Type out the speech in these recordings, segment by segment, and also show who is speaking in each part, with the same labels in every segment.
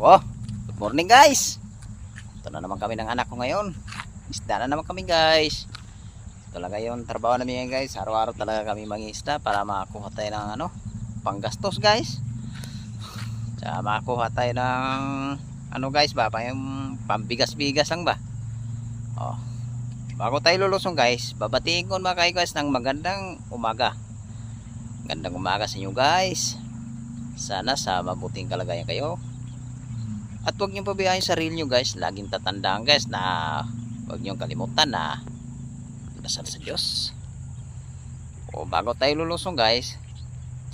Speaker 1: Oh, good morning guys. Ito na naman kami ng anak ko ngayon. Isda na naman kami guys. Talaga yung trabaho namin ngayon guys. Araw-araw talaga kami mangisda para makakuha tayo ng panggastos guys. Tsaka makakuha tayo ng guys ba, yung pambigas-bigas lang ba. Oh, bago tayo lulusong guys, babatiin ko mga kayo guys ng magandang umaga. Magandang umaga sa inyo guys. Sana sa mabuting kalagayan kayo. At huwag niyong pabayaan yung sarili nyo guys. Laging tatandaan guys na huwag niyong kalimutan na dasal sa Diyos. O bago tayo lulusong guys,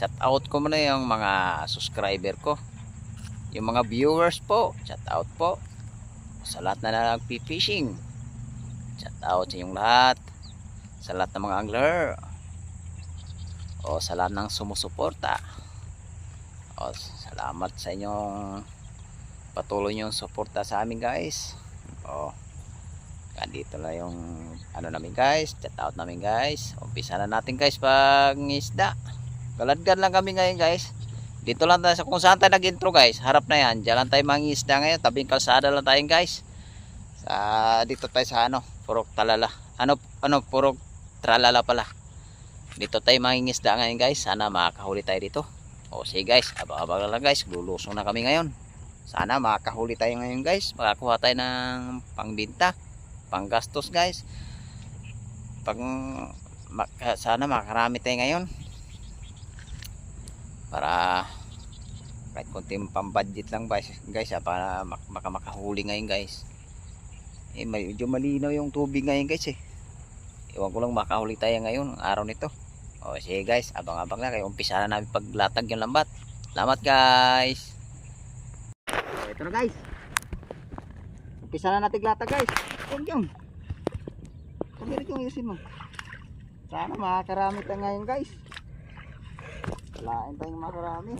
Speaker 1: chat out ko muna yung mga subscriber ko, yung mga viewers po. Chat out po sa lahat na nagpi-fishing. Chat out sa inyong lahat, sa lahat ng mga angler, o sa lahat ng sumusuporta. O salamat sa inyong patuloy nyo suporta sa amin guys. O dito na yung namin guys, chat out namin guys. Umpisa na natin guys pag isda. Galadgan lang kami ngayon guys. Dito lang tayo sa kung saan tayo nag-intro guys. Harap na yan, dyan lang tayo mangisda ngayon. Tabing kalsada lang tayo guys. Dito tayo sa Purok Talala. Purok Tralala pala. Dito tayo mangingisda ngayon guys. Sana makakahuli tayo dito. O sige guys, abang-abang lang guys. Lulusong na kami ngayon. Sana makakahuli tayo ngayon guys. Makakuha tayo ng pangbinta, panggastos guys. Sana makakarami tayo ngayon. Para kahit konting pambudget lang guys, para makahuli ngayon guys. Medyo malinaw yung tubig ngayon guys . Iwan ko lang makahuli tayo ngayon araw nito. O sige guys, abang-abang na kayo. Umpisa na namin paglatag yung lambat. Salamat guys. Ito na guys, umpisa na natin latag guys. Yung pagdirit yung ayusin mo. Sana makakarami tayo ngayon guys. Walain tayong makarami.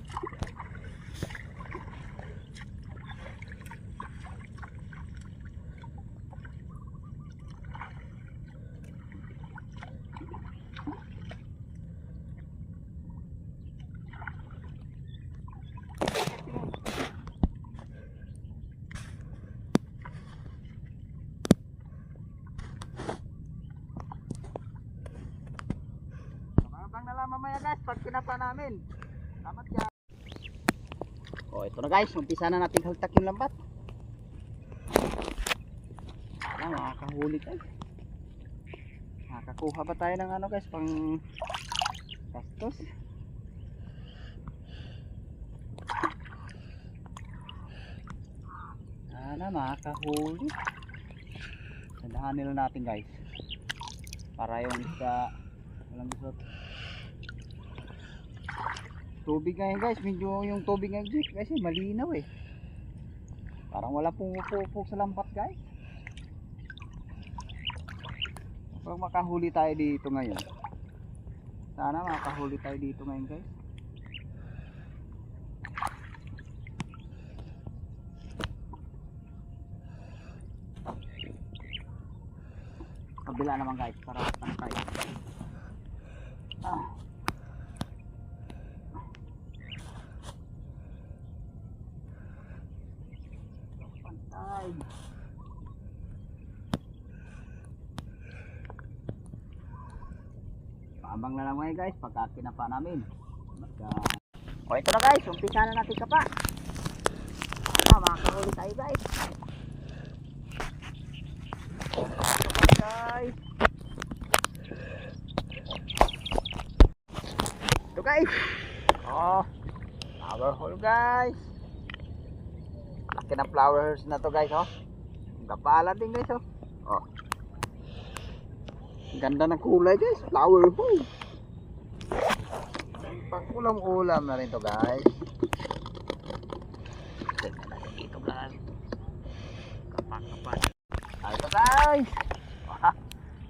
Speaker 1: Na lang mamaya guys pag pinapa namin. Salamat guys. O ito na guys, umpisa na natin haltak yung lambat. Sana makakahuli tayo. Makakakuha ba tayo ng guys pang gastos. Sana makakahuli. Sandahan nila natin guys para yung isda walang gusot. Tubig ngayon guys, medyo yung tubig ngayon guys malinaw . Parang wala pupupok sa lambat guys. Pag makahuli tayo dito ngayon, sana makahuli tayo dito ngayon guys. Kabila naman guys, para pantay. Paambang na lang ngayon guys pagka kinapa namin. O ito na guys, umpisa na natin kapa. Makakahuli tayo guys. Ito guys. Flower hole guys. Laki ng flowers na to guys . Kapala din guys . Ganda ng kulay guys, flower hole. Pang-ulam-ulam na rin to guys. Tignan natin dito guys. Kapak-kapak. Ito guys.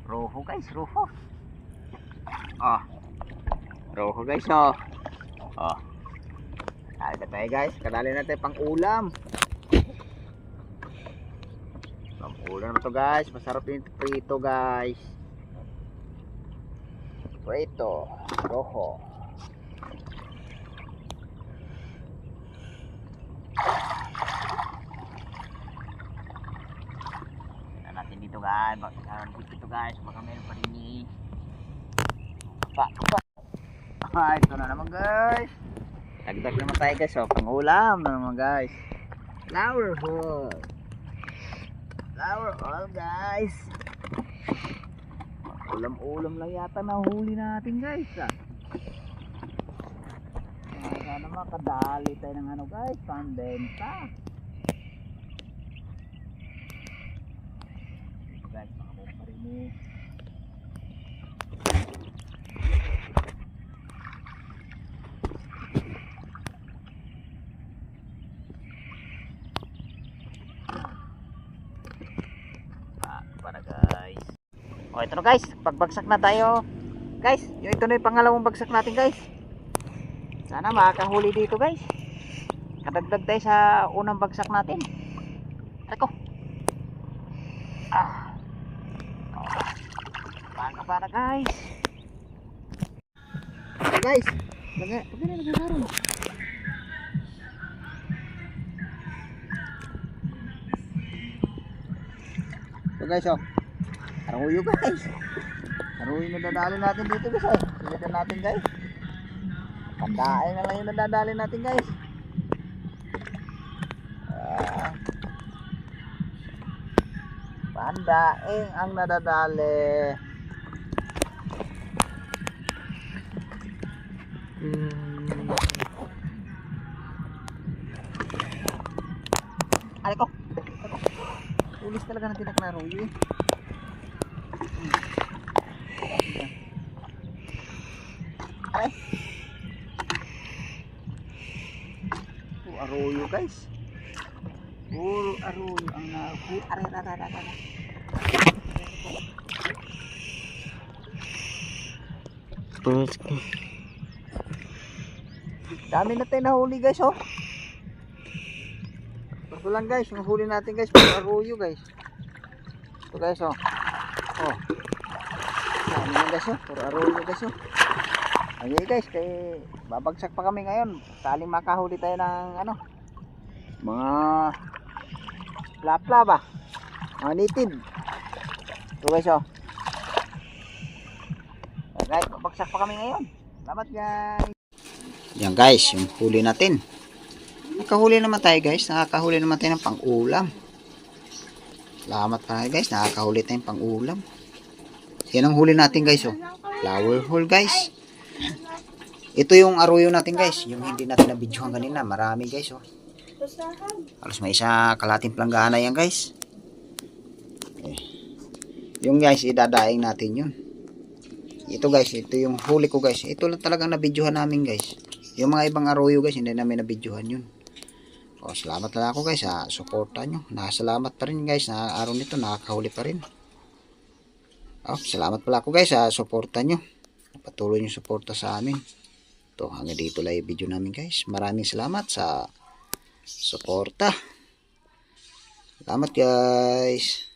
Speaker 1: Roho guys, roho. Roho guys . Ito tayo guys, kadali natin pang-ulam. Pang-ulam na to guys, masarap yung prito guys. Prito, rojo. ito guys. Ito guys. Baka meron pa rin ni. Pa. Ito na naman guys. Dagdag naman tayo guys. So, pangulam na naman guys. Flower hole. Flower hole guys. Ulam-ulam lang yata na huli natin guys. Sana makadali tayo ng ano guys. Pambenta. Guys, makabuo pa rin eh. Para guys. O ito na guys, pagbagsak na tayo. Guys, ito na yung pangalawang bagsak natin guys. Sana makakahuli dito guys. Kadagdag tayo sa unang bagsak natin. Ako. Para guys. Guys, nagkakaroon. So guys, oh. Aruyo guys. Aruyo na dadali natin dito guys. Silitan natin guys. Pandaing na lang yung nadadali natin guys. Pandaing ang nadadali. Aray ko. Tulis talaga ng tinaklaruyo eh. Aray. Puro aruyo guys. Puro aruyo ang aray. Dami na tayo nahuli guys oh. Ito lang guys, yung huli natin guys, puro aruyo guys. Ito guys oh. Oh. Dami na guys oh, puro aruyo guys oh. Okay guys, kay babagsak pa kami ngayon. Saling makahuli tayo ng ano, mga plapla ba? Mga nitid. Ito guys oh. Guys, babagsak pa kami ngayon. Salamat guys. Yan guys, yung huli natin. Nakahuli naman tayo guys. Nakakahuli naman tayo ng pang-ulam. Salamat pa guys. Nakakahuli tayo ng pang-ulam. Yan ang huli natin guys oh. Flower hole guys. Ito yung aruyo natin guys. Yung hindi natin na-videohan kanina. Marami guys oh. Halos may isa kalating planggana yan guys. Yung guys, idadaing natin yun. Ito guys, ito yung huli ko guys. Ito lang talagang na-videohan namin guys. Yung mga ibang aruyo guys, hindi namin na-videohan yun. O, salamat na ako guys sa suporta nyo. Nakasalamat pa rin guys na araw nito nakakahuli pa rin. O, salamat pala ako guys sa suporta nyo. Patuloy nyo suporta sa amin. Ito, hanggang dito lang yung video namin guys. Maraming salamat sa suporta. Salamat guys.